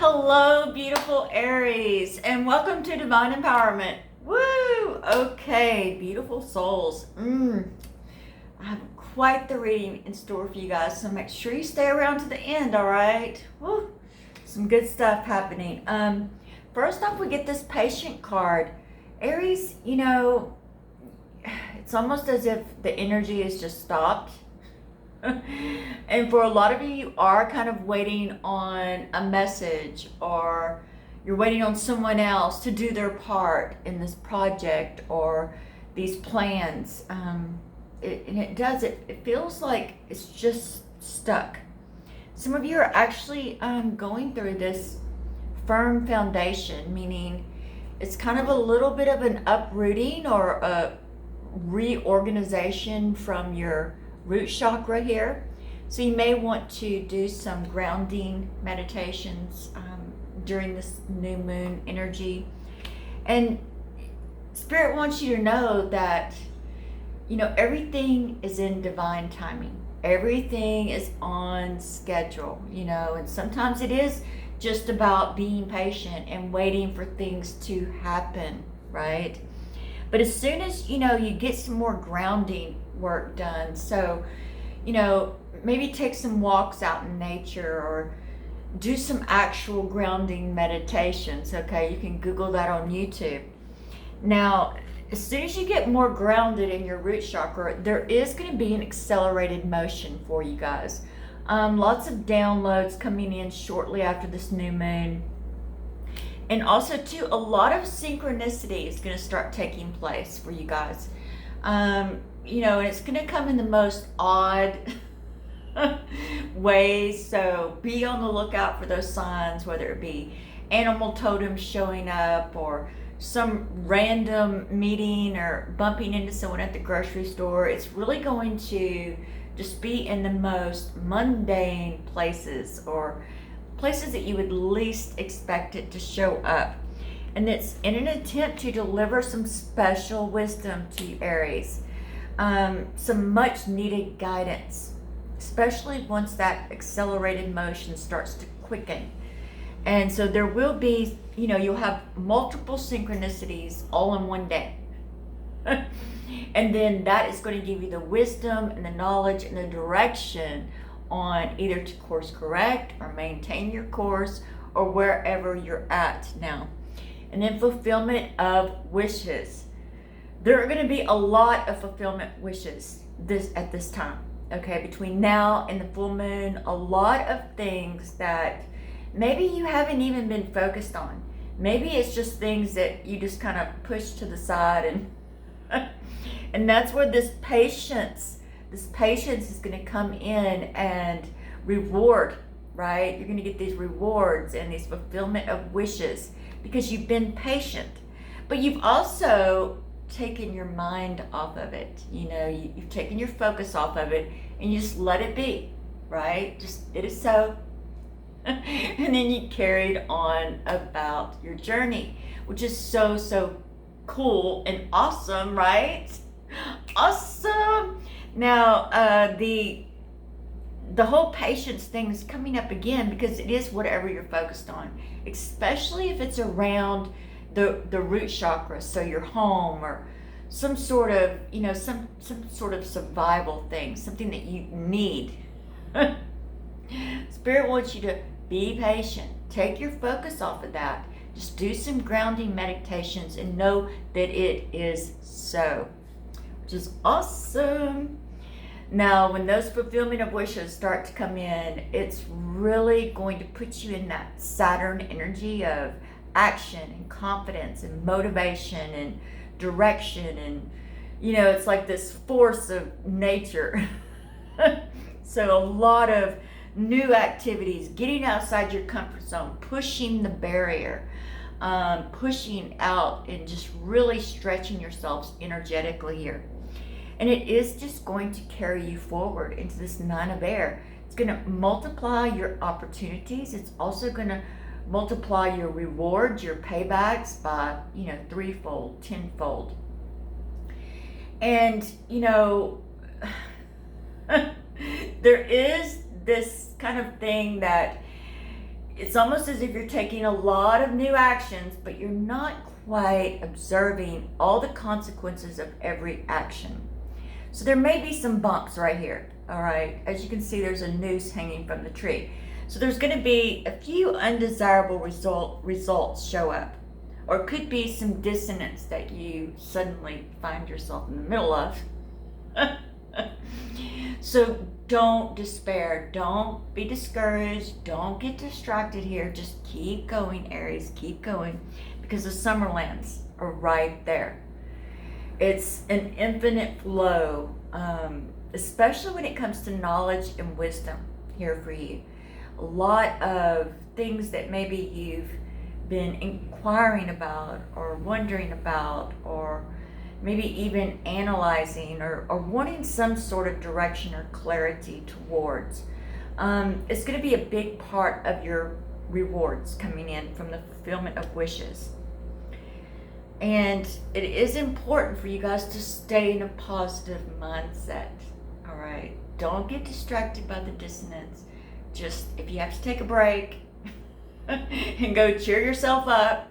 Hello, beautiful Aries, and welcome to Divine Empowerment. Woo! Okay, beautiful souls. I have quite the reading in store for you guys, so make sure you stay around to the end, all right? Woo! Some good stuff happening. First off, we get this patient card. Aries, it's almost as if the energy is just stopped. And for a lot of you, you are kind of waiting on a message, or you're waiting on someone else to do their part in this project or these plans. It feels like it's just stuck. Some of you are actually going through this firm foundation, meaning it's kind of a little bit of an uprooting or a reorganization from your root chakra here. So you may want to do some grounding meditations during this new moon energy. And Spirit wants you to know that, everything is in divine timing. Everything is on schedule, and sometimes it is just about being patient and waiting for things to happen, right? But as soon as, you get some more grounding work done, so, maybe take some walks out in nature or do some actual grounding meditations, okay? You can Google that on YouTube. Now, as soon as you get more grounded in your root chakra, there is going to be an accelerated motion for you guys. Lots of downloads coming in shortly after this new moon. And also, too, a lot of synchronicity is going to start taking place for you guys. And it's going to come in the most odd ways. So be on the lookout for those signs, whether it be animal totems showing up or some random meeting or bumping into someone at the grocery store. It's really going to just be in the most mundane places, or places that you would least expect it to show up. And it's in an attempt to deliver some special wisdom to you, Aries. Some much needed guidance, especially once that accelerated motion starts to quicken. And so there will be, you'll have multiple synchronicities all in one day. And then that is going to give you the wisdom and the knowledge and the direction on either to course correct or maintain your course or wherever you're at now. And then fulfillment of wishes. There are going to be a lot of fulfillment wishes at this time, okay? Between now and the full moon, a lot of things that maybe you haven't even been focused on. Maybe it's just things that you just kind of push to the side, and that's where this patience is going to come in and reward, right? You're going to get these rewards and these fulfillment of wishes because you've been patient, but you've also taken your mind off of it. You've taken your focus off of it and you just let it be, right? Just it is so. And then you carried on about your journey, which is so cool and awesome, right? Awesome. Now, the whole patience thing is coming up again because it is whatever you're focused on, especially if it's around the root chakra, so your home or some sort of, some sort of survival thing, something that you need. Spirit wants you to be patient. Take your focus off of that. Just do some grounding meditations and know that it is so, which is awesome. Now, when those fulfillment of wishes start to come in, it's really going to put you in that Saturn energy of action and confidence and motivation and direction, and it's like this force of nature. So a lot of new activities, getting outside your comfort zone, pushing the barrier, pushing out and just really stretching yourselves energetically here. And it is just going to carry you forward into this 9 of air. It's going to multiply your opportunities. It's also going to multiply your rewards, your paybacks by, threefold, tenfold. And, there is this kind of thing that It's almost as if you're taking a lot of new actions, but you're not quite observing all the consequences of every action. So there may be some bumps right here, all right? As you can see, there's a noose hanging from the tree. So there's going to be a few undesirable results show up, or could be some dissonance that you suddenly find yourself in the middle of. So don't despair, don't be discouraged, don't get distracted here. Just keep going, Aries, keep going, because the Summerlands are right there. It's an infinite flow, especially when it comes to knowledge and wisdom here for you. A lot of things that maybe you've been inquiring about or wondering about, or maybe even analyzing or wanting some sort of direction or clarity towards. It's going to be a big part of your rewards coming in from the fulfillment of wishes. And it is important for you guys to stay in a positive mindset, all right? Don't get distracted by the dissonance. Just, if you have to take a break and go cheer yourself up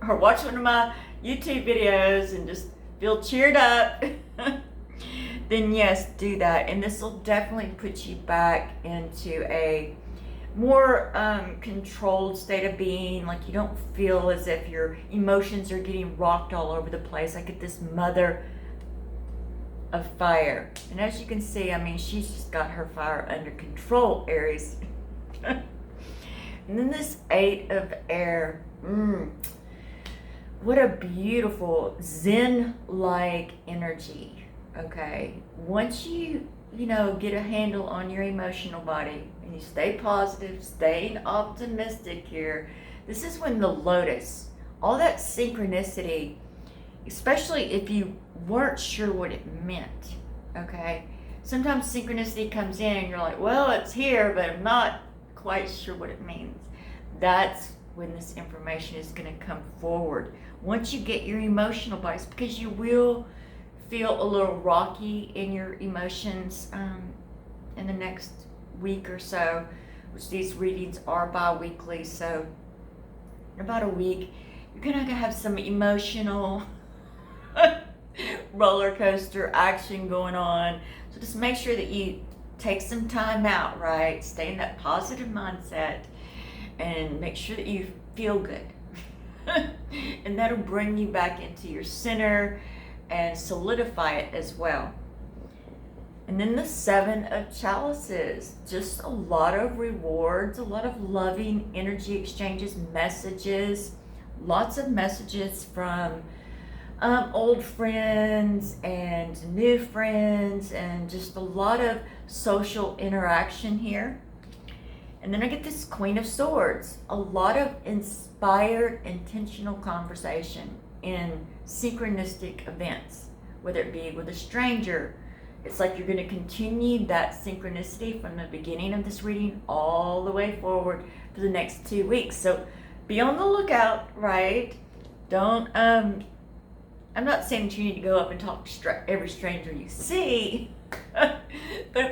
or watch one of my YouTube videos and just feel cheered up, then yes, do that. And this will definitely put you back into a more controlled state of being. Like, you don't feel as if your emotions are getting rocked all over the place. I get this mother of fire. And as you can see, I mean, she's just got her fire under control, Aries. And then this 8 of air. What a beautiful Zen-like energy, okay? Once you get a handle on your emotional body and you stay positive, staying optimistic here, this is when the lotus, all that synchronicity, especially if you weren't sure what it meant, okay? Sometimes synchronicity comes in and you're like, well, it's here, but I'm not quite sure what it means. That's when this information is going to come forward. Once you get your emotional bodies, because you will feel a little rocky in your emotions in the next week or so, which these readings are bi-weekly. So in about a week, you're going to have some emotional roller coaster action going on. So just make sure that you take some time out, right? Stay in that positive mindset and make sure that you feel good. And that'll bring you back into your center and solidify it as well. And then the 7 of chalices, just a lot of rewards, a lot of loving energy exchanges, messages, lots of messages from old friends and new friends, and just a lot of social interaction here. And then I get this Queen of Swords, a lot of inspired, intentional conversation in synchronistic events, whether it be with a stranger. It's like you're going to continue that synchronicity from the beginning of this reading all the way forward for the next 2 weeks. So be on the lookout, right? Don't, I'm not saying that you need to go up and talk to every stranger you see, but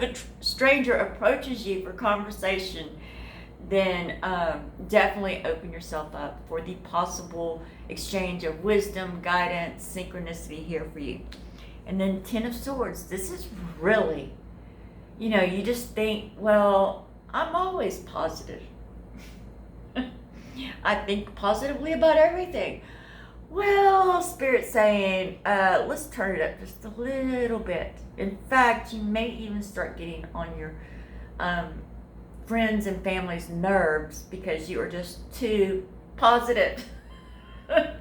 if a stranger approaches you for conversation, then definitely open yourself up for the possible exchange of wisdom, guidance, synchronicity here for you. And then 10 of Swords, this is really, you just think, well, I'm always positive. I think positively about everything. Well, Spirit's saying, let's turn it up just a little bit. In fact, you may even start getting on your friends and family's nerves because you are just too positive. They're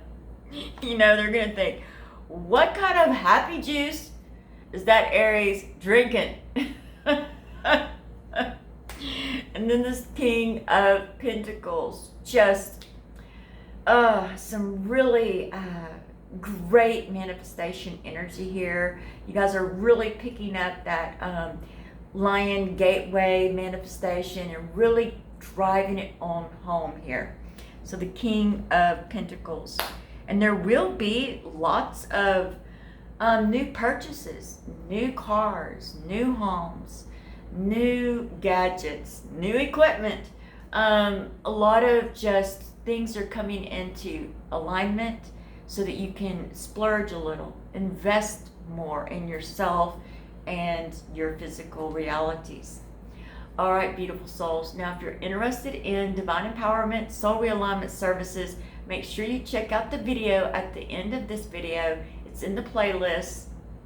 going to think, what kind of happy juice is that Aries drinking? And then this King of Pentacles, just some really great manifestation energy here. You guys are really picking up that Lion Gateway manifestation and really driving it on home here. So the King of Pentacles. And there will be lots of new purchases, new cars, new homes, new gadgets, new equipment, A lot of just things are coming into alignment so that you can splurge a little, invest more in yourself and your physical realities. All right, beautiful souls. Now, if you're interested in divine empowerment, soul realignment services, make sure you check out the video at the end of this video. It's in the playlist.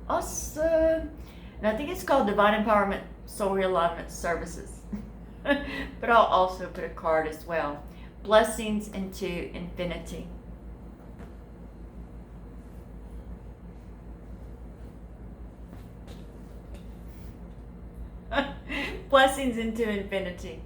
Awesome. And I think it's called Divine Empowerment Soul Realignment Services. But I'll also put a card as well. Blessings into infinity. Blessings into infinity.